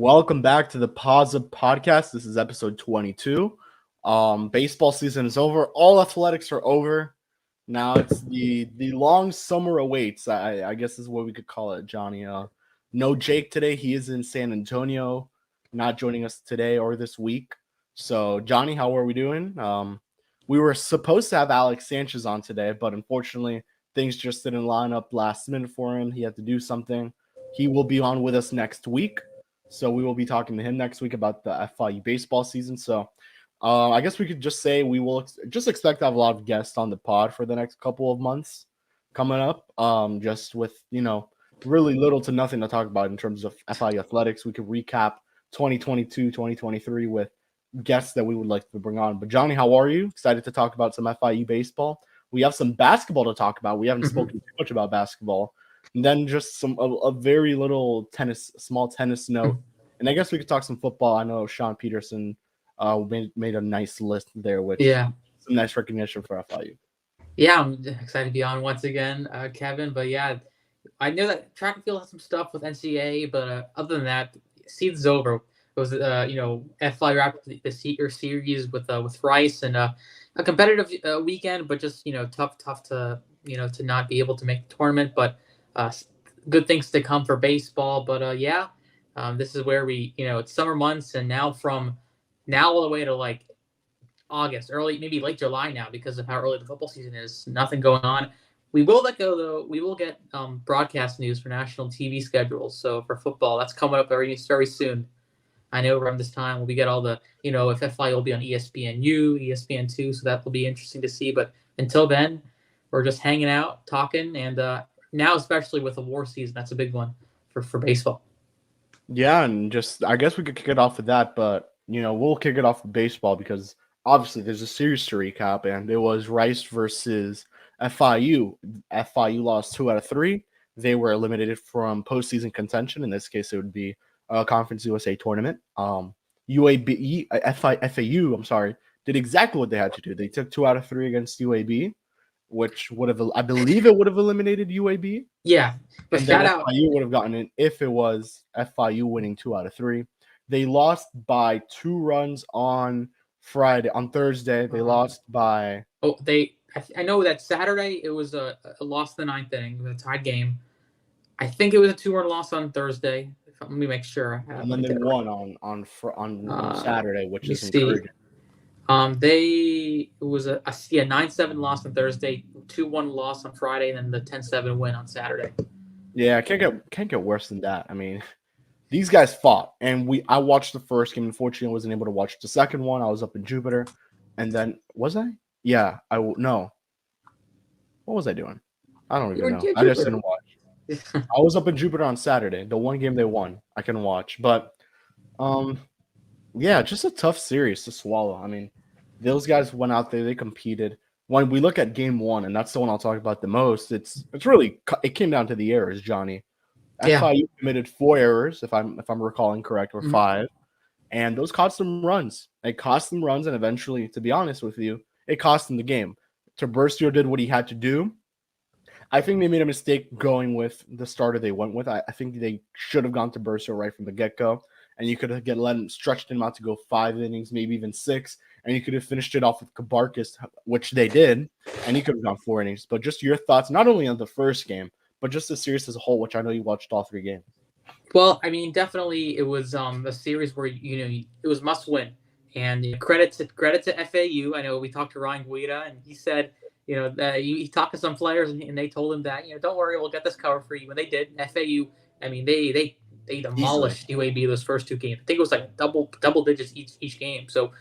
Welcome back to the Paws podcast. This is episode 22. Baseball season is over. All athletics are over. Now it's the long summer awaits. I guess is what we could call it, Johnny. No Jake today. He is in San Antonio, not joining us today or this week. So, Johnny, how are we doing? We were supposed to have Alex Sanchez on today, but unfortunately, things just didn't line up last minute for him. He had to do something. He will be on with us next week. So we will be talking to him next week about the FIU baseball season. So I guess we could just say we will just expect to have a lot of guests on the pod for the next couple of months coming up. Just with, really little to nothing to talk about in terms of FIU athletics. We could recap 2022, 2023 with guests that we would like to bring on. But Johnny, how are you? Excited to talk about some FIU baseball. We have some basketball to talk about. We haven't spoken too much about basketball. And then just a very little small tennis note. And I guess we could talk some football. I know Sean Peterson made a nice list there, which some nice recognition for FIU. Yeah, I'm excited to be on once again, Kevin. But yeah, I know that track and field has some stuff with NCAA, but other than that, season's over. It was FIU wrapped the series with Rice and a competitive weekend, but just tough to to not be able to make the tournament. But good things to come for baseball. But this is where we it's summer months, and now from now all the way to like August, early maybe late July now, because of how early the football season is. Nothing going on. We will let go though. We will get broadcast news for national TV schedules. So for football, that's coming up very soon. I know around this time we get all the if FI will be on ESPNU, ESPN2, so that will be interesting to see. But until then, we're just hanging out, talking, and now especially with the war season, that's a big one for baseball. Yeah, and just I guess we could kick it off with that, but we'll kick it off with baseball because obviously there's a series to recap, and it was Rice versus FIU. FIU lost 2 out of 3. They were eliminated from postseason contention. In this case, it would be a Conference USA tournament. FAU, I'm sorry, did exactly what they had to do. They took 2 out of 3 against UAB, which would have, I believe, it would have eliminated UAB. Yeah, but and then FIU would have gotten it if it was FIU winning 2 out of 3. They lost by 2 runs on Friday. On Thursday, they lost by. I know that Saturday it was a loss in the 9th inning. It was a tied game. I think it was a 2-run loss on Thursday. Let me make sure. And then they won on Saturday, which is encouraging. It was a 9-7 loss on Thursday, 2-1 loss on Friday, and then the 10-7 win on Saturday. Yeah, can't get worse than that. I mean, these guys fought, and I watched the first game. Unfortunately, I wasn't able to watch the second one. I was up in Jupiter, and then was I? Yeah, no. What was I doing? I don't even know. I just didn't watch. I was up in Jupiter on Saturday. The one game they won, I can watch. But, yeah, just a tough series to swallow. I mean, those guys went out there, they competed. When we look at game 1, and that's the one I'll talk about the most, it came down to the errors, Johnny. FIU committed 4 errors, if I'm recalling correct, or 5, and those cost them runs. It cost them runs, and eventually, to be honest with you, it cost them the game. Tiburcio did what he had to do. I think they made a mistake going with the starter they went with. I think they should have gone to Tiburcio right from the get-go, and you could have stretched him out to go 5 innings, maybe even 6, and you could have finished it off with Kabarkis, which they did, and he could have gone 4 innings. But just your thoughts, not only on the first game, but just the series as a whole, which I know you watched all 3 games. Well, I mean, definitely it was a series where it was must win, and credit to FAU. I know we talked to Ryan Guida, and he said that he talked to some players, and they told him that don't worry, we'll get this covered for you. And they did. FAU, I mean, they demolished UAB those first 2 games. I think it was like double digits each game. So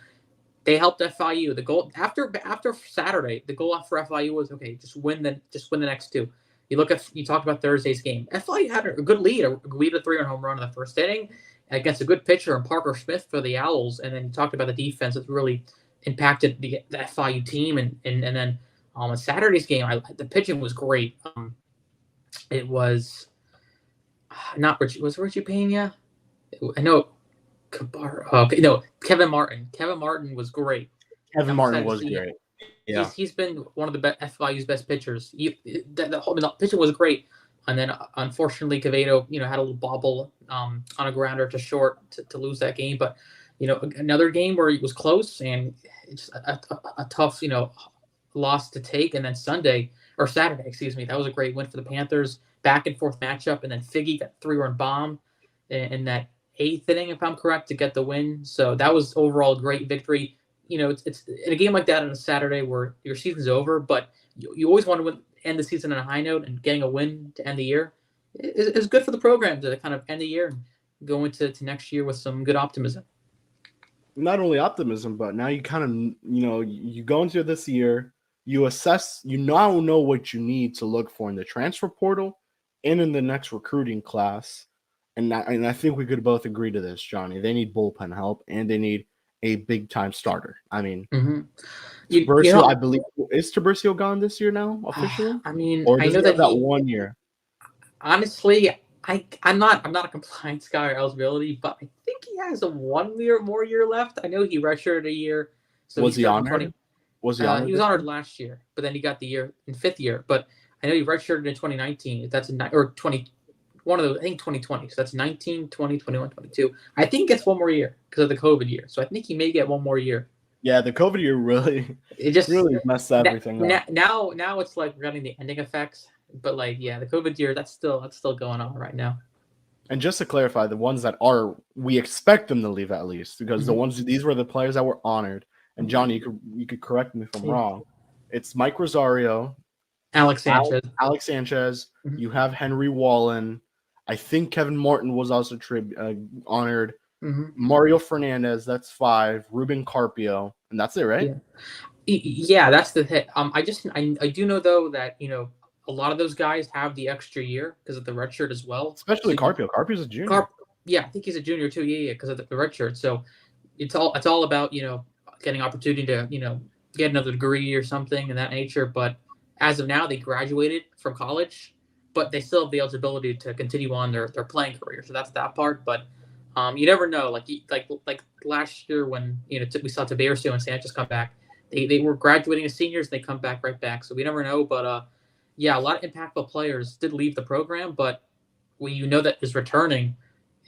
they helped FIU. The goal after Saturday, the goal for FIU was just win the next 2. You talked about Thursday's game. FIU had a good lead. A 3-run home run in the first inning against a good pitcher in Parker Smith for the Owls. And then you talked about the defense that really impacted the FIU team. And then on Saturday's game, the pitching was great. It was not Richie. Was Richie Pena? I know. Kevin Martin. Kevin Martin was great. Kevin Martin was great. Yeah, he's been one of the FIU's best pitchers. The pitching was great. And then unfortunately, Quevedo, had a little bobble on a grounder to short to lose that game. But another game where it was close and it's a tough loss to take. And then Saturday, excuse me, that was a great win for the Panthers. Back and forth matchup, and then Figgy got 3-run bomb in that eighth inning, if I'm correct, to get the win. So that was overall a great victory. It's in a game like that on a Saturday where your season's over, but you always want to end the season on a high note, and getting a win to end the year is good for the program to kind of end the year and go into next year with some good optimism. Not only optimism, but now you kind of, you go into this year, you assess, you now know what you need to look for in the transfer portal and in the next recruiting class. And I think we could both agree to this, Johnny. They need bullpen help, and they need a big-time starter. I mean, Tiburcio, I believe, is Tiburcio gone this year now, officially? I mean, or I does know he have that 1 year? Honestly, I'm not a compliance guy or eligibility, but I think he has a 1 year more year left. I know he redshirted a year. So was he honored? Was he honored? He was honored last year, but then he got the year in fifth year. But I know he redshirted in 2019. That's or 20. One of those, I think 2020. So that's 19, 20, 21, 22. I think he gets 1 more year because of the COVID year. So I think he may get 1 more year. Yeah, the COVID year really messed everything up. Now it's like we're getting the ending effects. But the COVID year, that's still going on right now. And just to clarify, the ones that we expect them to leave at least, because these were the players that were honored. And Johnny, you could correct me if I'm wrong. It's Mike Rosario, Alex Sanchez. Mm-hmm. You have Henry Wallen. I think Kevin Martin was also honored. Mm-hmm. Mario Fernandez, that's 5. Ruben Carpio, and that's it, right? Yeah, that's the hit. I do know though that a lot of those guys have the extra year because of the red shirt as well. Especially Carpio. Carpio's a junior. I think he's a junior too. Yeah, because of the red shirt. So it's all about getting opportunity to get another degree or something in that nature. But as of now, they graduated from college, but they still have the eligibility to continue on their playing career. So that's that part. But you never know. Like last year when we saw Tiburcio and Sanchez come back, they were graduating as seniors. And they come back right back. So we never know. But yeah, a lot of impactful players did leave the program, but when that is returning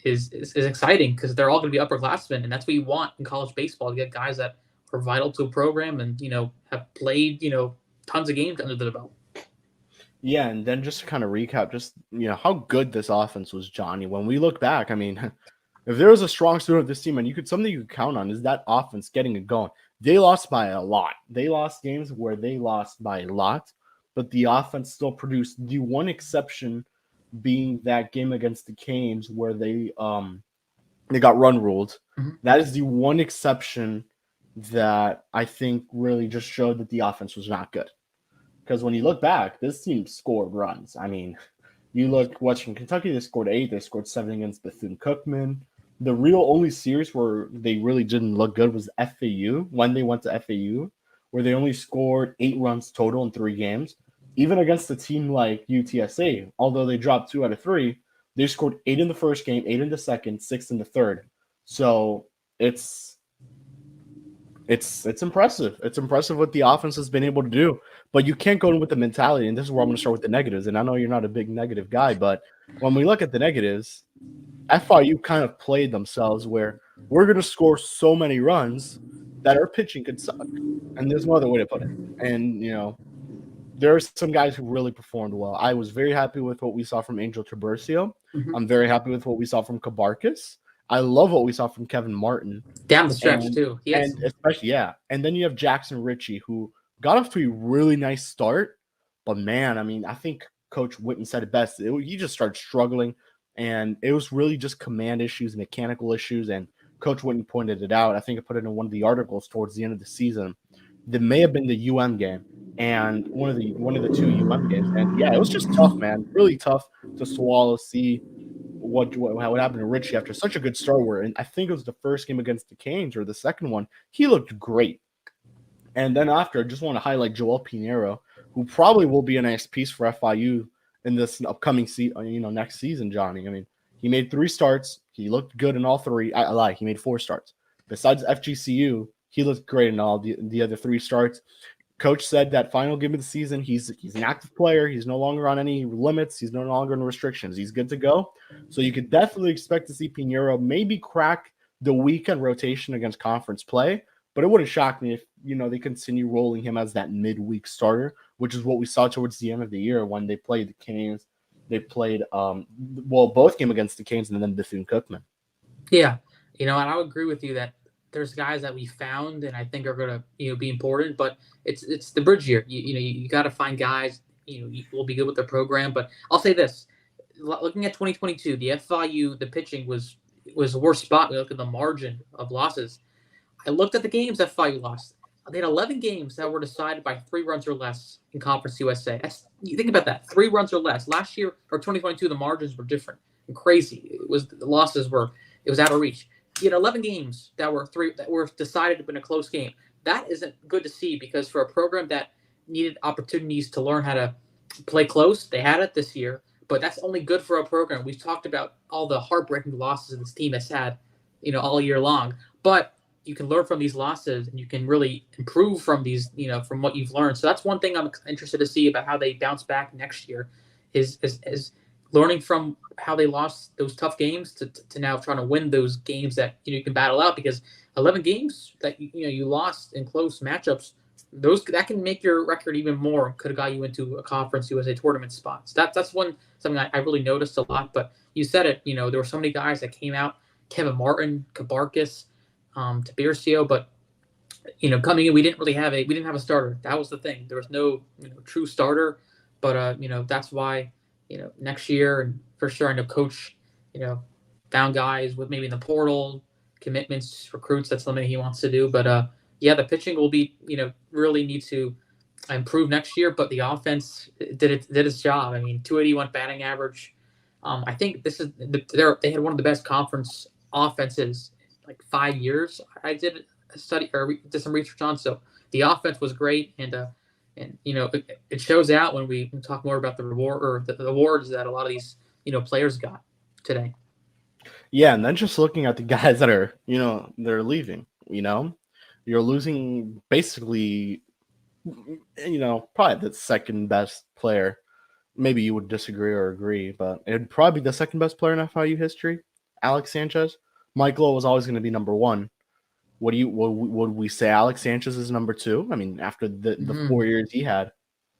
is exciting because they're all going to be upperclassmen, and that's what you want in college baseball, to get guys that are vital to a program and have played tons of games under the belt. Yeah, and then just to kind of recap, just how good this offense was, Johnny. When we look back, I mean, if there was a strong suit of this team, and something you could count on is that offense getting it going. They lost by a lot. They lost games where they lost by a lot. But the offense still produced. The one exception being that game against the Canes where they got run ruled. Mm-hmm. That is the one exception that I think really just showed that the offense was not good. Because when you look back, this team scored runs. I mean, you look Western Kentucky, they scored 8. They scored 7 against Bethune-Cookman. The real only series where they really didn't look good was FAU, when they went to FAU, where they only scored 8 runs total in 3 games. Even against a team like UTSA, although they dropped 2 out of 3, they scored 8 in the first game, 8 in the second, 6 in the third. So it's impressive. It's impressive what the offense has been able to do. But you can't go in with the mentality, and this is where I'm going to start with the negatives. And I know you're not a big negative guy, but when we look at the negatives, FIU kind of played themselves where we're going to score so many runs that our pitching could suck. And there's no other way to put it. And, there are some guys who really performed well. I was very happy with what we saw from Angel Tiburcio. Mm-hmm. I'm very happy with what we saw from Kabarkis. I love what we saw from Kevin Martin. Down the stretch, too. And especially, yeah. And then you have Jackson Ritchie, who got off to a really nice start. But, man, I mean, I think Coach Witten said it best. He just started struggling, and it was really just command issues, mechanical issues, and Coach Witten pointed it out. I think I put it in one of the articles towards the end of the season. That may have been the UM game. And one of the 2 UM games, and yeah, it was just tough, man. Really tough to swallow. See what happened to Richie after such a good start. And I think it was the first game against the Canes or the second one. He looked great. And then after, I just want to highlight Joel Pinheiro, who probably will be a nice piece for FIU in this upcoming next season. Johnny, I mean, he made 3 starts. He looked good in all 3. I lie, he made 4 starts. Besides FGCU, he looked great in all the other 3 starts. Coach said that final game of the season, he's an active player. He's no longer on any limits. He's no longer in restrictions. He's good to go. So you could definitely expect to see Pinheiro maybe crack the weekend rotation against conference play. But it wouldn't shock me if, they continue rolling him as that midweek starter, which is what we saw towards the end of the year when they played the Canes. They played, both game against the Canes and then Bethune-Cookman. Yeah. And I would agree with you that there's guys that we found and I think are going to, be important, but it's the bridge year. You got to find guys, you will be good with the program. But I'll say this, looking at 2022, the FIU, the pitching was the worst spot. We look at the margin of losses. I looked at the games that FIU lost. They had 11 games that were decided by 3 runs or less in Conference USA. You think about that, 3 runs or less. Last year, or 2022, the margins were different and crazy. It was out of reach. You had 11 games that were decided in a close game. That isn't good to see because for a program that needed opportunities to learn how to play close, they had it this year. But that's only good for a program. We've talked about all the heartbreaking losses this team has had, all year long. But you can learn from these losses and you can really improve from these, from what you've learned. So that's one thing I'm interested to see about how they bounce back next year is learning from how they lost those tough games to now trying to win those games that you can battle out, because 11 games that you lost in close matchups, that can make your record even more. Could have got you into a Conference USA tournament spot. So that's something I really noticed a lot. But you said it, there were so many guys that came out, Kevin Martin, Kabarkis, Tiburcio, but coming in, we didn't have a starter. That was the thing. There was no true starter, but that's why next year, and for sure I know Coach found guys with maybe in the portal commitments, recruits. That's something he wants to do. But the pitching will be really need to improve next year. But the offense did its job. I mean, 281 batting average. I think this is they had one of the best conference offenses like 5 years. I did a study or did some research on. So the offense was great, and it shows out when we talk more about the reward or the awards that a lot of these players got today. Yeah, and then just looking at the guys that are they're leaving. You're losing basically probably the second best player. Maybe you would disagree or agree, but it'd probably be the second best player in FIU history, Alex Sanchez. Mike Lowe was always going to be number 1. Would we say Alex Sanchez is number 2? I mean, after the 4 years he had.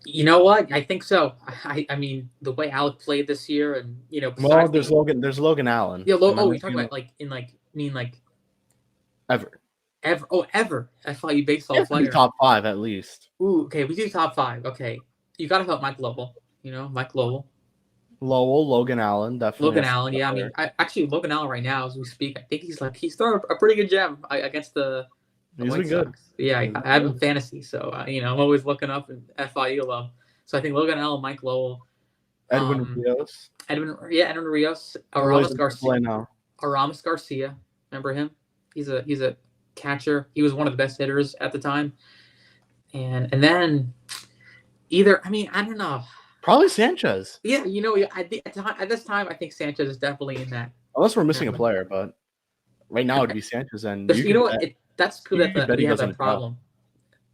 You know what? I think so. I mean, the way Alec played this year, and there's Logan Allen. Yeah, you're talking about ever. Ever FIU baseball player. Top 5 at least. Ooh, okay, we do top 5. Okay, you got to help Mike Lowell. Mike Lowell. Logan Allen, definitely. Logan Allen, yeah. Player. I mean, Logan Allen right now, as we speak, I think he's throwing a pretty good gem against the White Sox. Good. Yeah, I have him fantasy, so I'm always looking up in FIU love. So I think Logan Allen, Mike Lowell, Edwin Rios, Aramis Garcia. Remember him? He's a catcher. He was one of the best hitters at the time. And then I don't know. Probably Sanchez. Yeah, at this time, I think Sanchez is definitely in that. Unless we're missing a player, but right now it'd be Sanchez. And that's good that we have that problem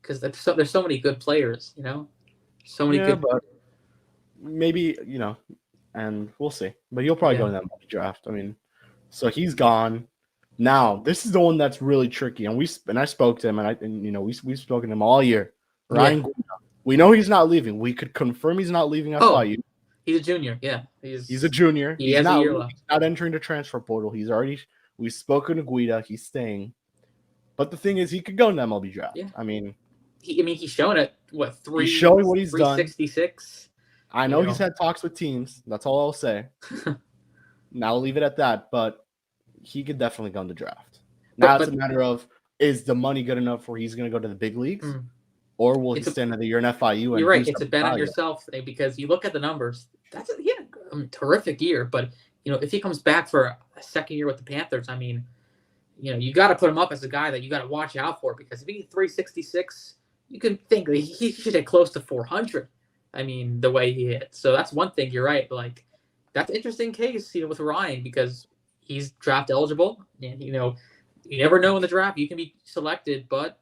because there's so many good players, so many good. But maybe and we'll see. But he'll probably go in that draft. I mean, so he's gone. Now this is the one that's really tricky, and I spoke to him, and we've spoken to him all year. Ryan Guida. We know he's not leaving. We could confirm he's not leaving FIU. He's a junior. Yeah, he's a junior. He's has a year left. He's not entering the transfer portal. We've spoken to Guida. He's staying. But the thing is, he could go in the MLB draft. Yeah. I mean, he's showing it. What 3? He's showing what he's done. 366. I know he's had talks with teams. That's all I'll say. Now I'll leave it at that. But he could definitely go in the draft. Now it's a matter of, is the money good enough where he's going to go to the big leagues? Or will he stand another year in FIU? And you're right. It's a bet on yourself because you look at the numbers. That's a terrific year. But if he comes back for a second year with the Panthers, I mean, you got to put him up as a guy that you got to watch out for, because if he's 366, you can think that he should hit close to 400. I mean, the way he hit. So that's one thing. You're right. Like, that's an interesting case, with Ryan, because he's draft eligible, and you never know in the draft you can be selected, but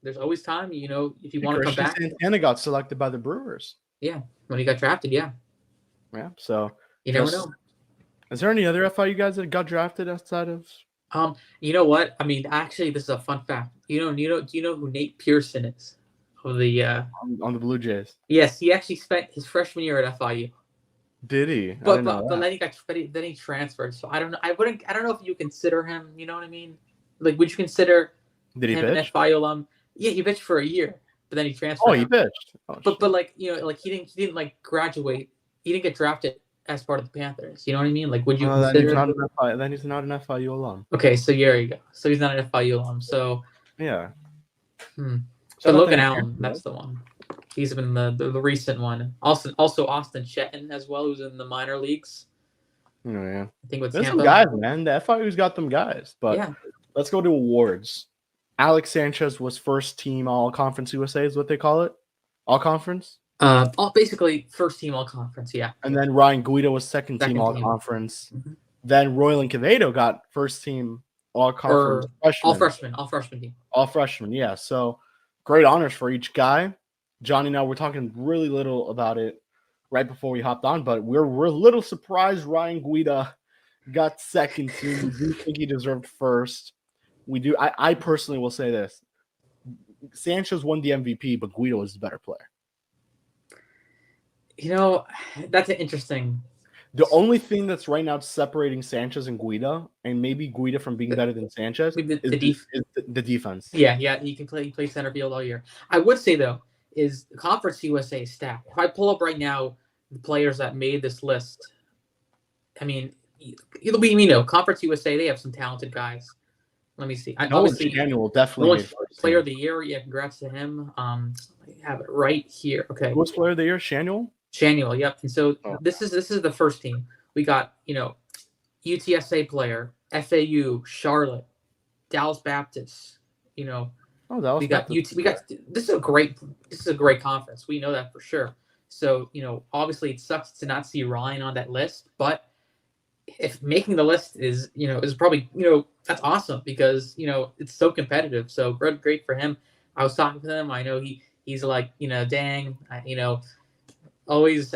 there's always time. You know, if you And want to come Christian back. Santana got selected by the Brewers. Yeah, when he got drafted. Yeah, Yeah. So you never know. is there any other FIU guys that got drafted outside of? You know what? I mean, actually, this is a fun fact. Do you know who Nate Pearson is? Of the On the Blue Jays? Yes, he actually spent his freshman year at FIU. Did he? I But didn't know that. then he transferred. So I don't know. I don't know if you consider him. You know what I mean? Like, would you consider Did he him an pitch? FIU alum? Yeah, he pitched for a year, but then he transferred. Oh, he pitched. Oh, but like like he didn't like graduate. He didn't get drafted as part of the Panthers. You know what I mean? Like, would you consider? Then he's not an FIU alum. Okay, so there you go. So he's not an FIU alum. So yeah. But Logan Allen, that's the one. He's been the recent one. Also Austin Shetton as well, who's in the minor leagues. Oh, yeah. I think with There's Tampa. some guys, man. The FIU's got them guys. But yeah. Let's go to awards. Alex Sanchez was first team All Conference USA is what they call it. All Conference? Basically first team All Conference, yeah. And then Ryan Guido was second team All Conference. Mm-hmm. Then Roylan Quevedo got first team All Conference freshman. All freshman team. All freshmen, yeah. So great honors for each guy. Jonny and I were talking really little about it right before we hopped on, but we're a little surprised Ryan Guido got second team. We do think he deserved first. We do. I personally will say this. Sanchez won the MVP, but Guido was the better player. You know, that's an interesting. The only thing that's right now separating Sanchez and Guido, and maybe Guido from being better than Sanchez, is the defense. Yeah, he can play center field all year. I would say though, is the Conference USA stack. If I pull up right now the players that made this list, I mean, Conference USA, they have some talented guys. Let me see. Obviously, Daniel definitely player of the year. Yeah, congrats to him. I have it right here. Okay. Who was player of the year? Shanuel, yep. And so this is the first team. We got, UTSA player, FAU, Charlotte, Dallas Baptist, we got this is a great conference. We know that for sure. So, obviously it sucks to not see Ryan on that list, but if making the list is probably, that's awesome because, it's so competitive. So great for him. I was talking to him. I know he's like, dang, always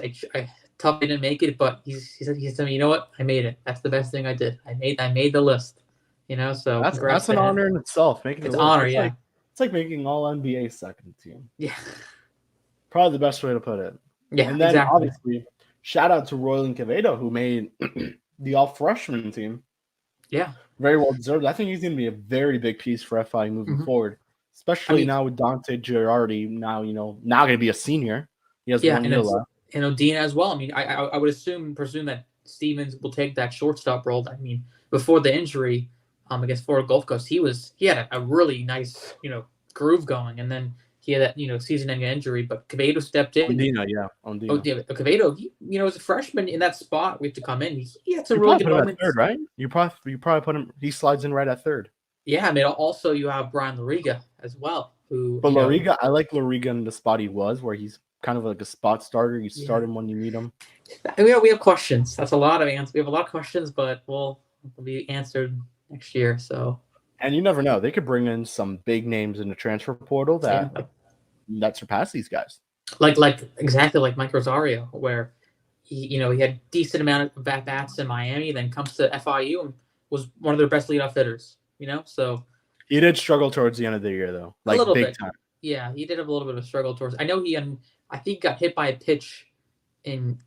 tough I didn't make it, but he said, you know what? I made it. That's the best thing I did. I made the list, so that's an honor in itself. Making it's honor. Yeah. It's like making all NBA second team. Yeah. Probably the best way to put it. Yeah. And then obviously shout out to Roylan Quevedo who made the all freshman team. Yeah. Very well deserved. I think he's going to be a very big piece for FI moving forward, especially now with Dante Girardi now going to be a senior. He has 1 year left. And Odina as well. I mean, I would presume that Stevens will take that shortstop role. I mean, before the injury against Florida Gulf Coast, he had a really nice, groove going, and then he had that, season-ending injury, but Quevedo stepped in. Ondina, yeah. Quevedo, he, as a freshman in that spot, we have to come in. He had some really good moments. Third, right? You probably put him. He slides in right at third. Yeah, I mean, also you have Brian Lariga as well, but Lariga, I like Lariga in the spot he was, where he's kind of like a spot starter. You start him when you need him. We have questions. That's a lot of answers. We have a lot of questions, but we'll be answered next year. So. And you never know; they could bring in some big names in the transfer portal that surpass these guys. Exactly like Mike Rosario, where he had decent amount of bats in Miami, then comes to FIU and was one of their best leadoff hitters. So he did struggle towards the end of the year, though, like big time. Yeah, he did have a little bit of a struggle towards. I know I think got hit by a pitch in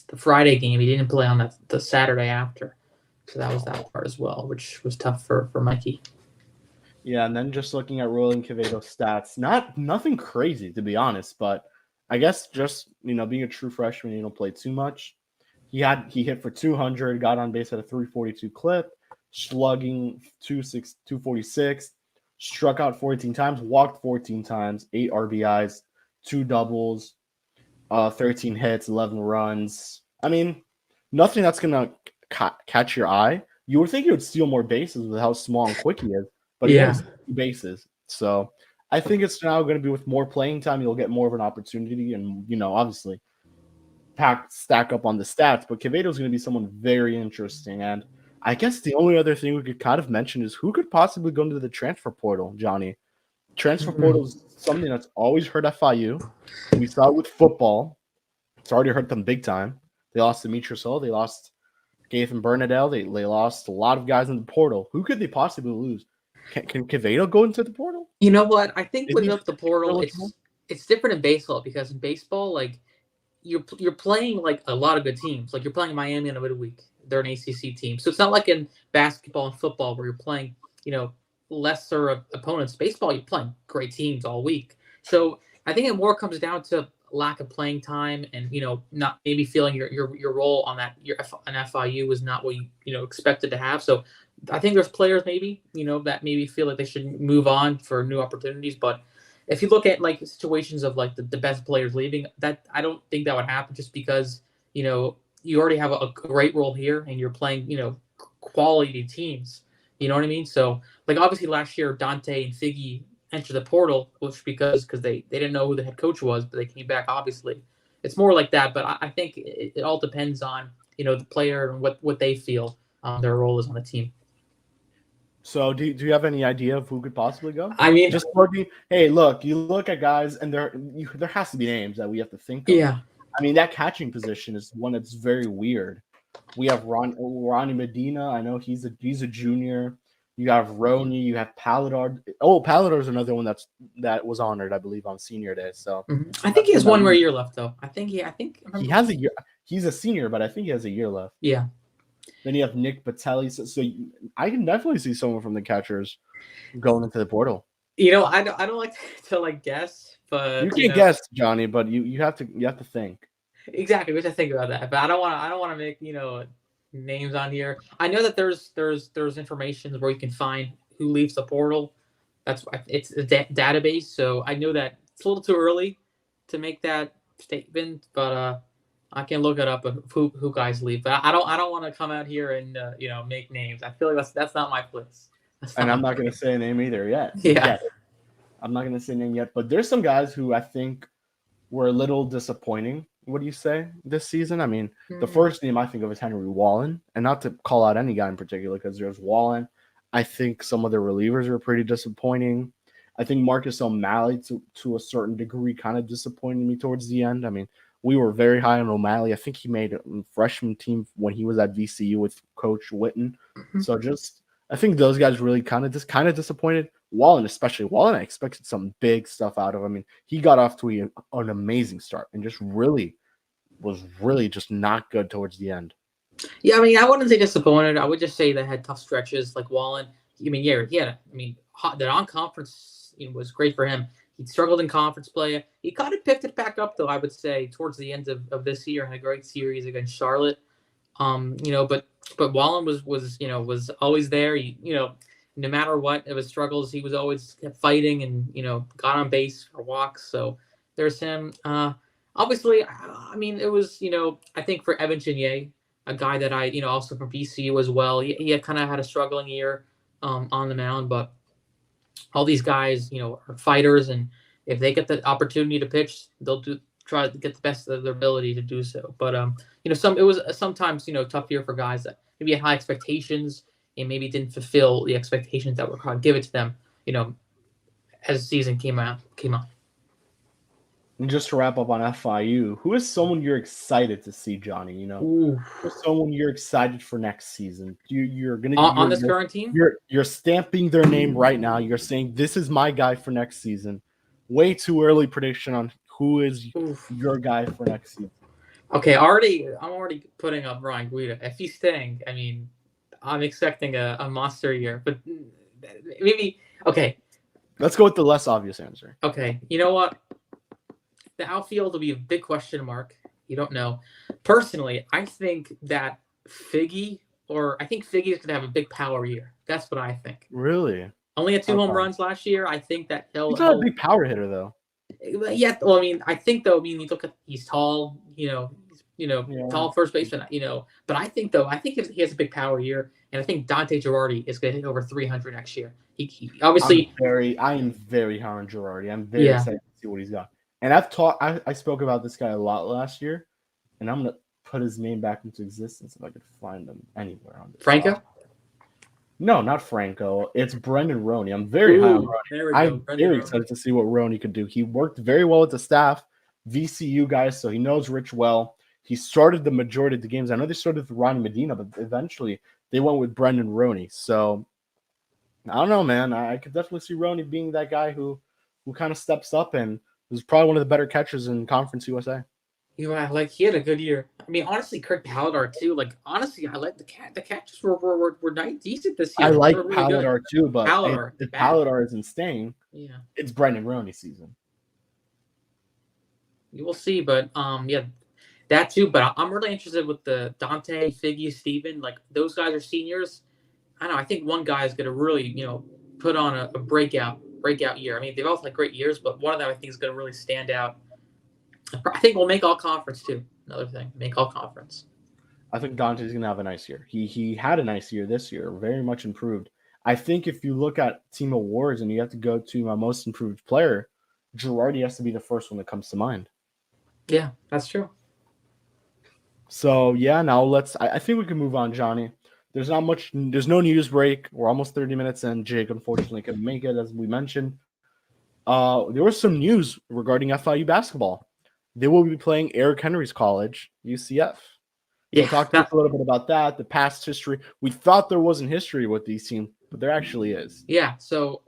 the Friday game. He didn't play on the Saturday after, so that was that part as well, which was tough for Mikey. Yeah, and then just looking at Roylan Quevedo's stats, nothing crazy to be honest, but I guess just being a true freshman, you don't play too much. He hit for 200, got on base at a 342 clip, slugging 246, struck out 14 times, walked 14 times, 8 RBIs, 2 doubles, 13 hits, 11 runs. I mean, nothing that's gonna catch your eye. You would think he would steal more bases with how small and quick he is. But he has 2 bases. So I think it's now going to be with more playing time. You'll get more of an opportunity and, obviously stack up on the stats. But Quevedo is going to be someone very interesting. And I guess the only other thing we could kind of mention is who could possibly go into the transfer portal, Jonny. Transfer portal is something that's always hurt FIU. We saw it with football. It's already hurt them big time. They lost Demetri Sol. They lost Gaithan Bernadelle. They lost a lot of guys in the portal. Who could they possibly lose? Can Quevedo go into the portal? You know what? I think Is with he the portal, eligible? it's different in baseball because in baseball, like you're playing like a lot of good teams. Like you're playing Miami in a midweek. They're an ACC team, so it's not like in basketball and football where you're playing lesser opponents. Baseball, you're playing great teams all week. So I think it more comes down to lack of playing time and not maybe feeling your role on that an FIU was not what you expected to have. So I think there's players maybe that maybe feel like they should move on for new opportunities, but if you look at like situations of like the best players leaving, that I don't think that would happen just because you already have a great role here and you're playing quality teams. You know what I mean? So like obviously last year Dante and Figgy entered the portal, which because they didn't know who the head coach was, but they came back. Obviously, it's more like that. But I think it all depends on the player and what they feel their role is on the team. So do you have any idea of who could possibly go? I mean, just looking. Hey, look, you look at guys, and there has to be names that we have to think of. yeah. I mean, that catching position is one that's very weird. We have Ronnie Medina. I know he's a junior. You have Roney. You have Paladar. Oh, Paladar is another one that was honored, I believe, on Senior Day. So I think he has one more year left, though. I think he has a year. He's a senior, but I think he has a year left. Yeah. Then you have Nick Batelli. So I can definitely see someone from the catchers going into the portal. I don't like to like guess, but you can guess, Johnny, but you have to think. Exactly, we have to think about that. But I don't want to make names on here. I know that there's information where you can find who leaves the portal. It's a database, so I know that it's a little too early to make that statement, but I can look it up of who guys leave. But I don't want to come out here and make names. I feel like that's not my place. And I'm not going to say a name either yet. Yeah. Yet. I'm not going to say a name yet, but there's some guys who I think were a little disappointing. What do you say this season? I mean, the first name I think of is Henry Wallen, and not to call out any guy in particular because there's Wallen. I think some of the relievers are pretty disappointing. I think Marcus O'Malley to a certain degree kind of disappointed me towards the end. I mean, we were very high on O'Malley. I think he made a freshman team when he was at VCU with Coach Witten. Mm-hmm. So I think those guys really kind of disappointed. Wallen, especially Wallen, I expected some big stuff out of him. I mean, he got off to an amazing start and just was just not good towards the end. Yeah, I mean, I wouldn't say disappointed. I would just say they had tough stretches like Wallen. I mean, yeah, he had. The non-conference was great for him. He struggled in conference play. He kind of picked it back up, though, I would say, towards the end of this year. Had a great series against Charlotte. But Wallen was always there. No matter what of his struggles, he was always kept fighting and got on base for walks. So there's him. Obviously, I mean, it was I think for Evan Chenier, a guy that I also from VCU as well. He had kind of had a struggling year on the mound, but all these guys are fighters, and if they get the opportunity to pitch, they'll try to get the best of their ability to do so. But it was sometimes tough year for guys that maybe had high expectations and maybe didn't fulfill the expectations that were given to them as the season came on. And just to wrap up on FIU, who is someone you're excited to see, Johnny? Who's someone you're excited for next season? You're gonna on this current team. You're stamping their name right now. You're saying this is my guy for next season. Way too early prediction on who is your guy for next season. Okay, I'm already putting up Ryan Guida. If he's staying, I mean, I'm expecting a monster year, but maybe okay. Let's go with the less obvious answer. Okay, you know what? The outfield will be a big question mark. You don't know. Personally, I think that Figgy is going to have a big power year. That's what I think. Really? Only had 2 home runs last year. I think that he's not a big power hitter, though. Yeah, well, I mean, I think though. I mean, you look at he's tall. Tall first baseman. But I think he has a big power year, and I think Dante Girardi is going to hit over 300 next year. He obviously. I am very high on Girardi. I'm very excited to see what he's got. And I spoke about this guy a lot last year, and I'm gonna put his name back into existence if I could find him anywhere on this. Franco? No, not Franco. It's Brendan Roney. I'm very high on Roney. There we go. I'm Brendan very Roney. excited to see what Roney could do. He worked very well with the staff, VCU guys, so he knows Rich well. He started the majority of the games. I know they started with Ronnie Medina, but eventually they went with Brendan Roney. So I don't know, man. I could definitely see Roney being that guy who kind of steps up and is probably one of the better catchers in Conference USA. Yeah, like he had a good year. I mean, honestly, Kirk Palladar too. Like honestly, I like the catches were nice, decent this year. I like really Palladar too, but Palladar, if Palladar isn't staying, yeah, it's Brendan Roney season. you will see. But yeah, that too. But I'm really interested with the Dante, Figgy, Steven. Like those guys are seniors. I don't know. I think one guy is going to really, put on a breakout year. I mean, they've both had great years, but one of them I think is going to really stand out. I think we'll make all conference too. Another thing, make all conference. I think Dante's going to have a nice year. He had a nice year this year, very much improved. I think if you look at team awards and you have to go to my most improved player, Girardi has to be the first one that comes to mind. Yeah, that's true. So yeah, now I think we can move on, Johnny. There's not much. There's no news break. We're almost 30 minutes in. Jake unfortunately couldn't make it, as we mentioned. There was some news regarding FIU basketball. They will be playing Eric Henry's college, UCF. So talk to us a little bit about that, the past history. We thought there wasn't history with these teams, but there actually is. Yeah, so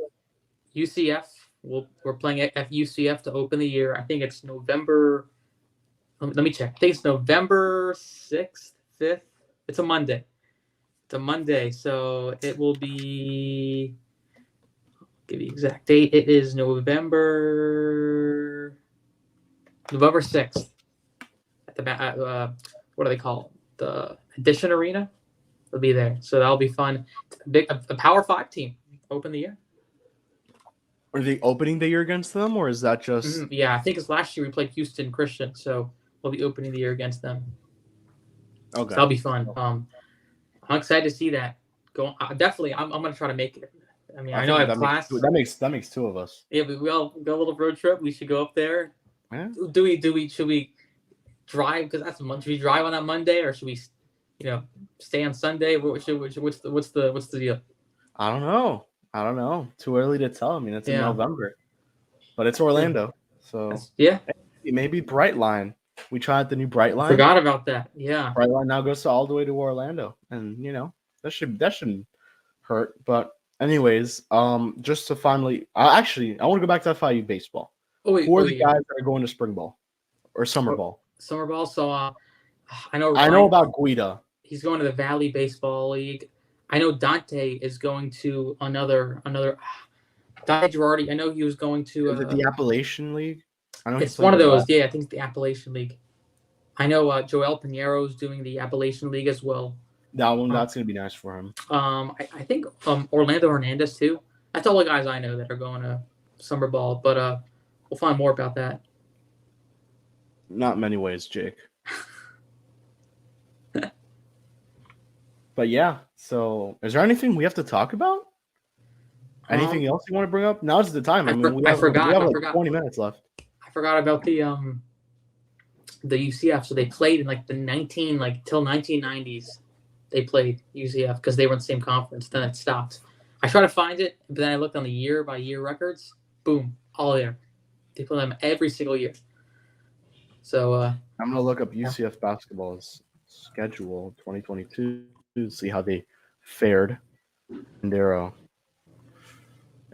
UCF, we're playing at UCF to open the year. I think it's November. Let me check. I think it's November 6th, 5th. It's a Monday. So it will be. I'll give you the exact date. It is November 6th at the what do they call it? The Edition Arena. It'll be there, so that'll be fun. A Power 5 team open the year. Are they opening the year against them, or is that just? Yeah, I think it's last year we played Houston Christian, so we'll be opening the year against them. Okay, so that'll be fun. I'm excited to see that. Definitely, I'm gonna try to make it. I mean, I know I have class. That makes two of us. Yeah, we all go a little road trip. We should go up there. Yeah. Should we drive? Because that's a month. Should we drive on that Monday, or should we, stay on Sunday? What's the deal? I don't know. Too early to tell. I mean, it's in November, but it's Orlando, so maybe Brightline. We tried the new Brightline. Forgot about that. Yeah, Brightline now goes all the way to Orlando, and that shouldn't hurt. But anyways, just to finally, I want to go back to FIU baseball. Who are the guys that are going to spring ball or summer ball? Summer ball. So I know about Guida. He's going to the Valley Baseball League. I know Dante is going to another Dante Girardi. I know he was going to the Appalachian League. I know it's one of those. Yeah, I think it's the Appalachian League. I know Joel Pinheiro is doing the Appalachian League as well. That one, that's gonna be nice for him. I think Orlando Hernandez too. That's all the guys I know that are going to summer ball. But we'll find more about that. Not many ways, Jake. But yeah, so is there anything we have to talk about? Anything else you want to bring up? Now's the time. We have 20 minutes left. I forgot about the UCF. So they played in till 1990s. They played UCF because they were in the same conference. Then it stopped. I tried to find it, but then I looked on the year by year records. Boom, all there. They play them every single year. So I'm gonna look up UCF basketball's schedule 2022 to see how they fared in their I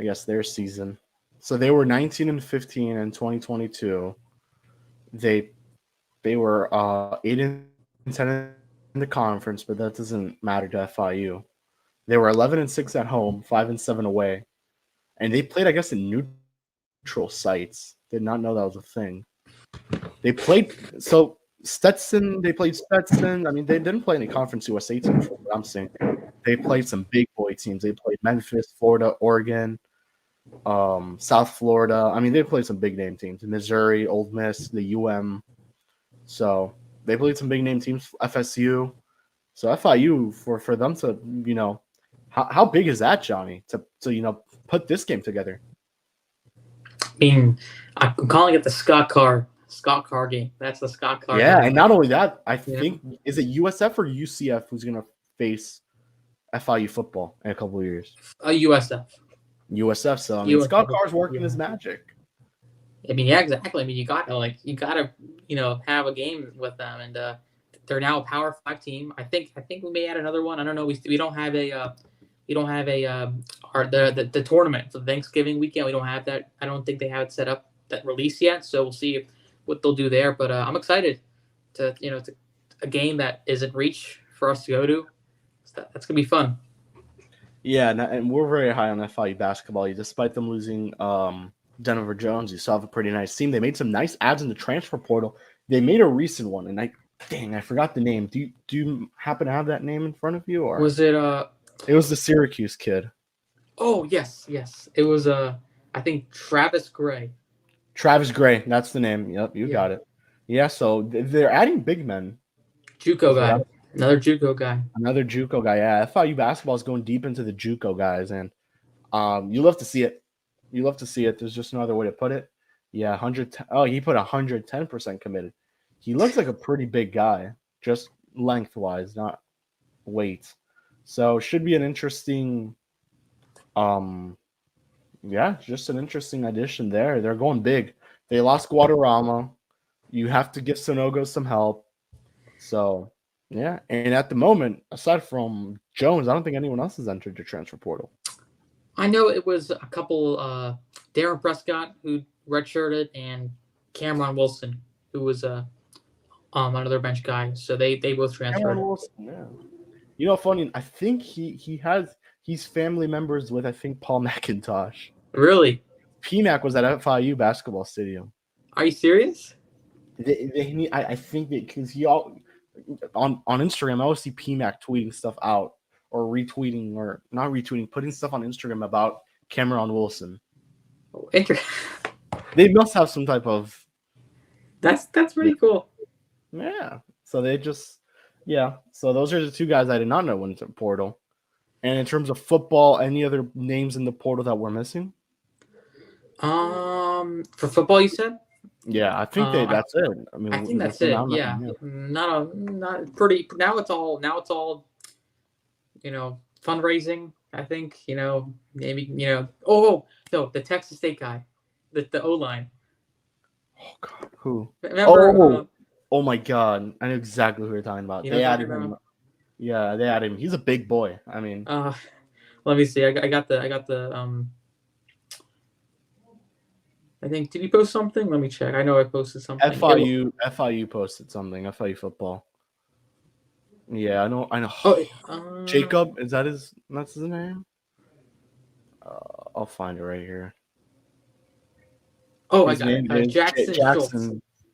guess their season. So they were 19-15 in 2022. They were 8-10 in the conference, but that doesn't matter to FIU. They were 11-6 at home, 5-7 away, and they played, I guess, in neutral sites. Did not know that was a thing. They played Stetson. They played Stetson. I mean, they didn't play any Conference USA teams. From what I'm saying, they played some big boy teams. They played Memphis, Florida, Oregon, South Florida. I mean, they played some big name teams. Missouri, Ole Miss, the UM. So they played some big name teams. FSU. So FIU for them to how big is that, Johnny? To put this game together. I mean, I'm calling it the Scott Carr game. That's the Scott Carr. Yeah, game. And not only that, I think is it USF or UCF who's going to face FIU football in a couple of years. USF. USF. So I mean, Scott Carr's working his magic. I mean, yeah, exactly. I mean, you gotta have a game with them, and they're now a Power 5 team. I think we may add another one. I don't know. We don't have a the tournament for Thanksgiving weekend. We don't have that. I don't think they have it set up that release yet. So we'll see what they'll do there. But I'm excited to a game that is in reach for us to go to. So that's gonna be fun. Yeah, and we're very high on FIU basketball. Despite them losing Denver Jones, you still have a pretty nice team. They made some nice ads in the transfer portal. They made a recent one, and I forgot the name. Do you happen to have that name in front of you, or was it It was the Syracuse kid. Oh yes. It was I think Travis Gray. Travis Gray, that's the name. Yep, you got it. Yeah, so they're adding big men. JUCO guy. Another JUCO guy. Another JUCO guy. Yeah, FIU basketball is going deep into the JUCO guys, and you love to see it. You love to see it. There's just no other way to put it. Yeah, 100. Oh, he put 110% committed. He looks like a pretty big guy, just lengthwise, not weight. So should be an interesting. Yeah, just an interesting addition there. They're going big. They lost Guadarrama. You have to give Sonogo some help. So, yeah. And at the moment, aside from Jones, I don't think anyone else has entered the transfer portal. I know it was a couple, Darren Prescott, who redshirted, and Cameron Wilson, who was another bench guy. So they both transferred. Cameron Wilson, yeah. You know, funny, I think he's family members with, I think, Paul McIntosh. Really? PMAC was at FIU basketball stadium. Are you serious? I think that because he all on Instagram, I always see PMAC tweeting stuff out or retweeting or not retweeting, putting stuff on Instagram about Cameron Wilson. Oh, interesting. They must have some type of. That's pretty cool. Yeah. So they just. Yeah. So those are the two guys I did not know went into the portal. And in terms of football, any other names in the portal that we're missing? For football, you said? Yeah, I think that's it. I mean, I think that's it. Yeah, not pretty. Now it's all fundraising. I think maybe Oh no, the Texas State guy, the O line. Oh God, who? Remember? Oh my God, I know exactly who you're talking about. They added him. Yeah, they added him. He's a big boy. I mean, let me see. I got the. I think, did he post something? Let me check. I know I posted something. FIU posted something. FIU football. Yeah, I know. Oh, Jacob, that's his name? I'll find it right here. Oh, I got it. Jackson Schultz.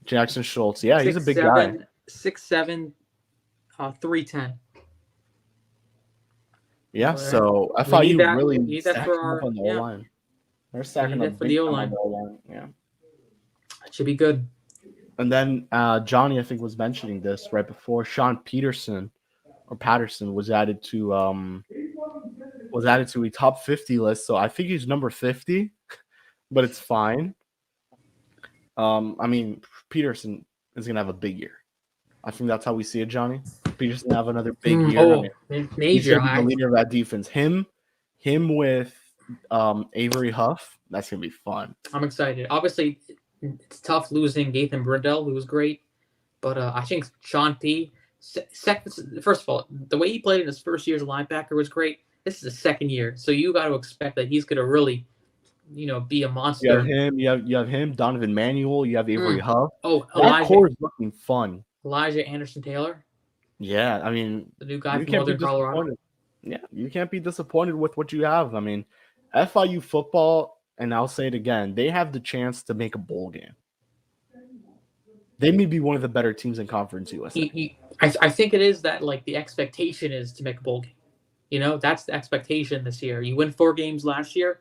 Jackson Schultz. Yeah, he's a big guy. 6'7", 310. Yeah, so FIU really need that for our on the O-line. They're stacking up for the O-line. Yeah, it should be good. And then Jonny, I think, was mentioning this right before. Sean Patterson was added to a top 50 list. So I think he's number 50, but it's fine. I mean, Peterson is gonna have a big year. I think that's how we see it, Jonny. Peterson have another big year. Major. He's gonna be the leader of that defense. Him with Avery Huff. That's gonna be fun. I'm excited. Obviously, it's tough losing Gathan Brindell, who was great, but I think Sean P. First of all, the way he played in his first year as a linebacker was great. This is his second year, so you got to expect that he's gonna really, be a monster. You have him. You have him. Donovan Manuel. You have Avery Huff. Oh, that core is looking fun. Elijah Anderson Taylor. Yeah, I mean, the new guy from Northern Colorado. Yeah, you can't be disappointed with what you have. I mean, FIU football, and I'll say it again, they have the chance to make a bowl game. They may be one of the better teams in Conference USA. I think it is that, like, the expectation is to make a bowl game. That's the expectation this year. You win 4 games last year.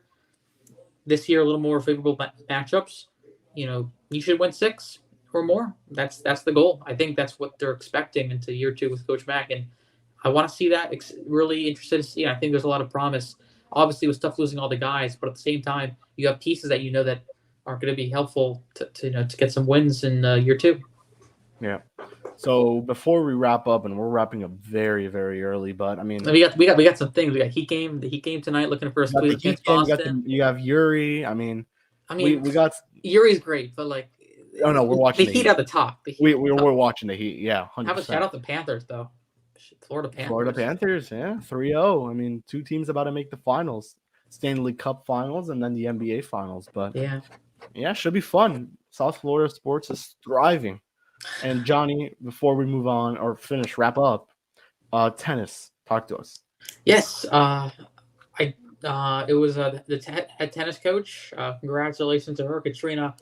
This year, a little more favorable matchups. You should win 6 or more. That's the goal. I think that's what they're expecting into year 2 with Coach Mack, and I want to see that. Really interested to see. I think there's a lot of promise. Obviously, it was tough losing all the guys, but at the same time, you have pieces that that are going to be helpful to get some wins in year 2. Yeah. So before we wrap up, and we're wrapping up very, very early, but I mean, we got some things. We got Heat game. The Heat game tonight. Looking for a you got the sweep Heat against game, Boston. you have Yuri. I mean, I we mean, got. Yuri's great, but like, Oh no, we're watching the the Heat Heat. at the top. The Heat We're watching the Heat. Yeah, How about 100%. shout out the Panthers though? Florida Panthers. Florida Panthers, yeah, 3-0. I mean, two teams about to make the finals, Stanley Cup Finals, and then the NBA Finals. But yeah, should be fun. South Florida sports is thriving. And Jonny, before we move on or wrap up, tennis. Talk to us. Yes, it was the head tennis coach. Congratulations to her, Katrina.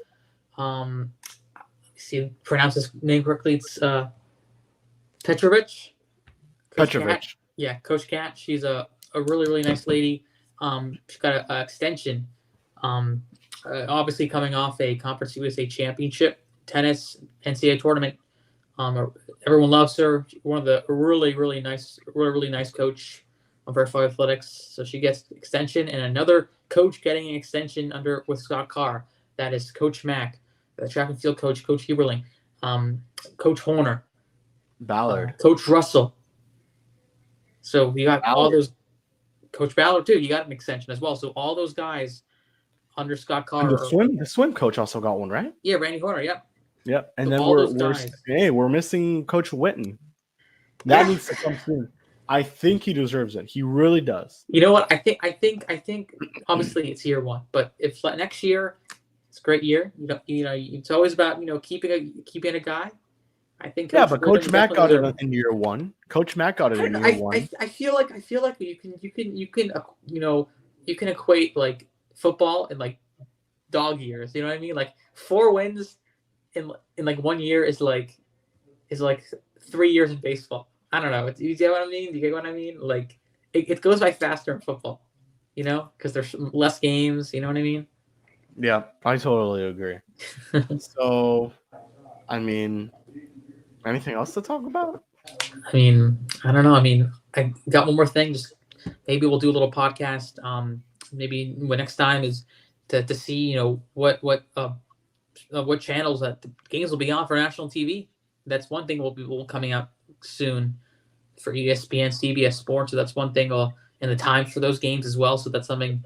Pronounce his name correctly. It's Petrovic. Petrovic. Yeah, Coach Kat. She's a really, really nice lady. She's got an extension. Obviously coming off a Conference USA championship tennis NCAA tournament. Everyone loves her. One of the really nice coach of FI Athletics. So she gets extension, and another coach getting an extension with Scott Carr. That is Coach Mack, the track and field coach, Coach Huberling, Coach Horner, Ballard, Coach Russell. So we got all those. Coach Ballard too. You got an extension as well. So all those guys under Scott Carr. And the swim coach also got one, right? Yeah, Randy Horner. Yep. Yep. And then we're missing Coach Witten. That needs to come soon. I think he deserves it. He really does. You know what? I think. Obviously, it's year one, but if next year, it's a great year. It's always about keeping a guy. I think. But Coach Mack got it in year one. Coach Mack got it in year one. I feel like you can equate like football and like dog years. You know what I mean? Like 4 wins in like 1 year is like 3 years in baseball. I don't know. You get what I mean? Do you get what I mean? Like it goes by faster in football, because there's less games. You know what I mean? Yeah, I totally agree. So, I mean, anything else to talk about? I mean, I don't know. I mean, I got one more thing. Just maybe we'll do a little podcast. Maybe next time is to see what channels that the games will be on for national TV. That's one thing will be coming out soon for ESPN, CBS Sports. So that's one thing. And the times for those games as well. So that's something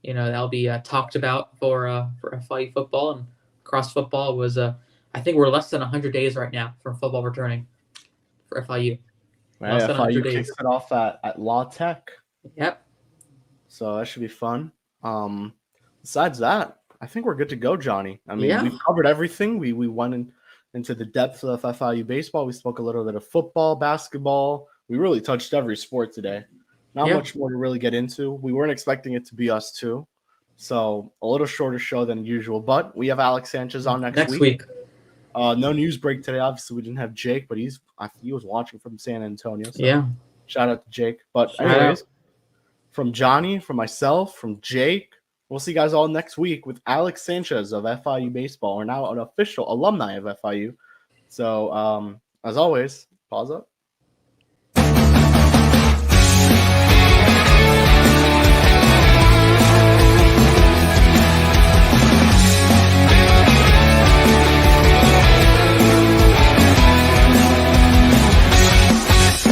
that'll be talked about for FIU football and cross football. Was I think we're less than 100 days right now from football returning for FIU. Right, FIU kicks it off at La Tech. Yep. So that should be fun. Besides that, I think we're good to go, Jonny. I mean, we've covered everything. We went into the depth of FIU baseball. We spoke a little bit of football, basketball. We really touched every sport today. Not much more to really get into. We weren't expecting it to be us two. So a little shorter show than usual. But we have Alex Sanchez on next week. No news break today. Obviously, we didn't have Jake, but he was watching from San Antonio. So shout out to Jake. But anyways, from Jonny, from myself, from Jake, we'll see you guys all next week with Alex Sanchez of FIU Baseball. We're now an official alumni of FIU. So, as always, pause up.